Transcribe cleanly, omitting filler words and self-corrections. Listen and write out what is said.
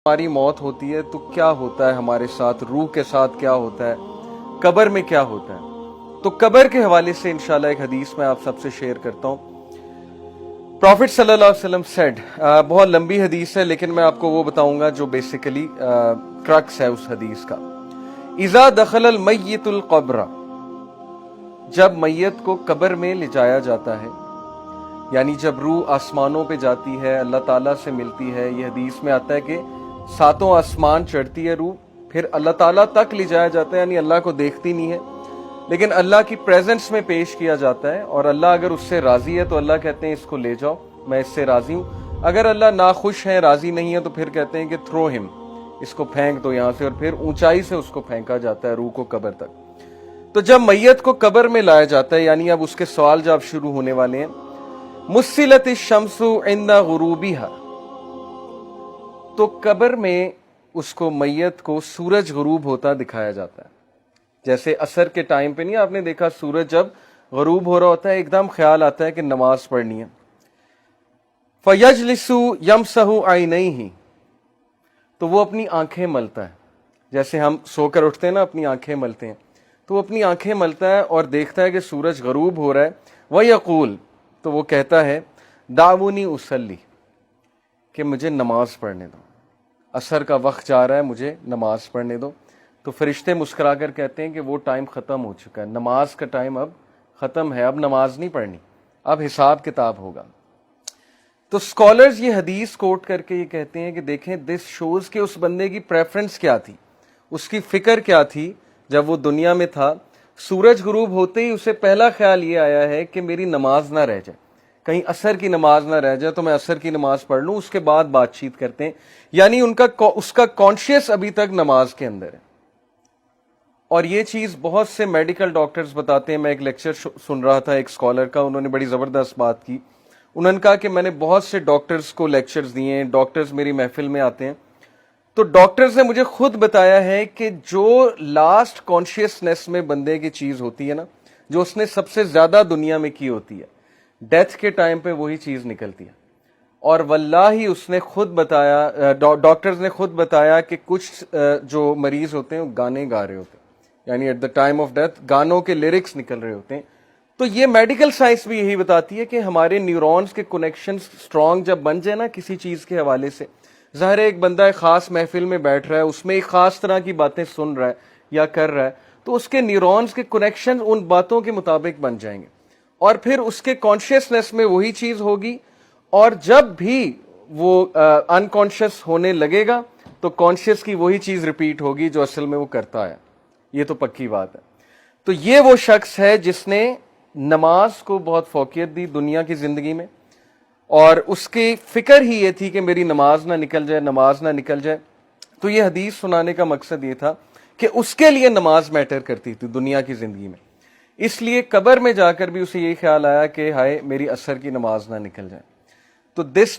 हमारी मौत होती है तो क्या होता है हमारे साथ, रूह के साथ क्या होता है, कब्र में क्या होता है। तो कब्र के हवाले से इंशाल्लाह एक हदीस मैं आप सबसे शेयर करता हूँ। प्रॉफिट सल्लल्लाहु अलैहि वसल्लम सेड, बहुत लंबी हदीस है लेकिन मैं आपको वो बताऊंगा जो बेसिकली क्रक्स है उस हदीस का। इज़ा दखलल मय्यितुल क़ब्र, जब मैयत को कब्र में ले जाया जाता है, यानी जब रूह आसमानों पे जाती है, अल्लाह ताला से मिलती है। ये हदीस में आता है कि सातों आसमान चढ़ती है रूह, फिर अल्लाह ताला तक ले जाया जाता है, यानी अल्लाह को देखती नहीं है लेकिन अल्लाह की प्रेजेंस में पेश किया जाता है। और अल्लाह अगर उससे राजी है तो अल्लाह कहते हैं इसको ले जाओ, मैं इससे राजी हूं। अगर अल्लाह नाखुश है, राजी नहीं है, तो फिर कहते हैं कि थ्रो हिम, इसको फेंक दो यहां से, और फिर ऊंचाई से उसको फेंका जाता है रूह को कब्र तक। तो जब मैयत को कब्र में लाया जाता है, यानी अब उसके सवाल जवाब शुरू होने वाले हैं। मुस्सिलत शम्सु इंदा गुरूबिहा, तो कब्र में उसको मैयत को सूरज गुरूब होता दिखाया जाता है। जैसे असर के टाइम पे नहीं आपने देखा, सूरज जब गुरूब हो रहा होता है एकदम ख्याल आता है कि नमाज पढ़नी है। फयजलिसु यमसहु आइनैहि, तो वो अपनी आंखें मलता है। जैसे हम सोकर उठते हैं ना, अपनी आंखें मलते हैं, तो वो अपनी आंखें मलता है और देखता है कि सूरज गुरूब हो रहा है। वयक़ूल, तो वो कहता है दावुनी उसल्ली, कि मुझे नमाज पढ़ने दो, असर का वक्त जा रहा है, मुझे नमाज पढ़ने दो। तो फरिश्ते मुस्कुराकर कहते हैं कि वो टाइम ख़त्म हो चुका है, नमाज का टाइम अब ख़त्म है, अब नमाज नहीं पढ़नी, अब हिसाब किताब होगा। तो स्कॉलर्स ये हदीस कोट करके ये कहते हैं कि देखें, दिस शोज कि उस बंदे की प्रेफरेंस क्या थी, उसकी फिक्र क्या थी जब वो दुनिया में था। सूरज गुरूब होते ही उसे पहला ख्याल ये आया है कि मेरी नमाज ना रह जाए, कहीं असर की नमाज ना रह जाए, तो मैं असर की नमाज पढ़ लूं, उसके बाद बातचीत करते हैं। यानी उसका कॉन्शियस अभी तक नमाज के अंदर है। और ये चीज बहुत से मेडिकल डॉक्टर्स बताते हैं। मैं एक लेक्चर सुन रहा था एक स्कॉलर का, उन्होंने बड़ी जबरदस्त बात की। उन्होंने कहा कि मैंने बहुत से डॉक्टर्स को लेक्चर्स दिए हैं, डॉक्टर्स मेरी महफिल में आते हैं, तो डॉक्टर्स ने मुझे खुद बताया है कि जो लास्ट कॉन्शियसनेस में बंदे की चीज होती है ना, जो उसने सबसे ज्यादा दुनिया में की होती है, डेथ के टाइम पे वही चीज निकलती है। और वल्लाही उसने खुद बताया, डॉक्टर्स ने खुद बताया कि कुछ जो मरीज होते हैं वो गाने गा रहे होते हैं, यानी at the time of death गानों के लिरिक्स निकल रहे होते हैं। तो ये मेडिकल साइंस भी यही बताती है कि हमारे न्यूरॉन्स के कनेक्शन स्ट्रांग जब बन जाए ना किसी चीज के हवाले से, ज़ाहिर है एक बंदा एक खास महफिल में बैठ रहा है, उसमें एक खास तरह की बातें सुन रहा है या कर रहा है, तो उसके न्यूरॉन्स के कनेक्शन उन बातों के मुताबिक बन जाएंगे और फिर उसके कॉन्शियसनेस में वही चीज होगी। और जब भी वो अनकॉन्शियस होने लगेगा तो कॉन्शियस की वही चीज रिपीट होगी जो असल में वो करता है। ये तो पक्की बात है। तो ये वो शख्स है जिसने नमाज को बहुत फौकियत दी दुनिया की जिंदगी में, और उसकी फिक्र ही ये थी कि मेरी नमाज ना निकल जाए, नमाज ना निकल जाए। तो ये हदीस सुनाने का मकसद ये था कि उसके लिए नमाज मैटर करती थी दुनिया की जिंदगी में, इसलिए कब्र में जाकर भी उसे ये ख्याल आया कि हाय मेरी असर की नमाज ना निकल जाए। तो दिस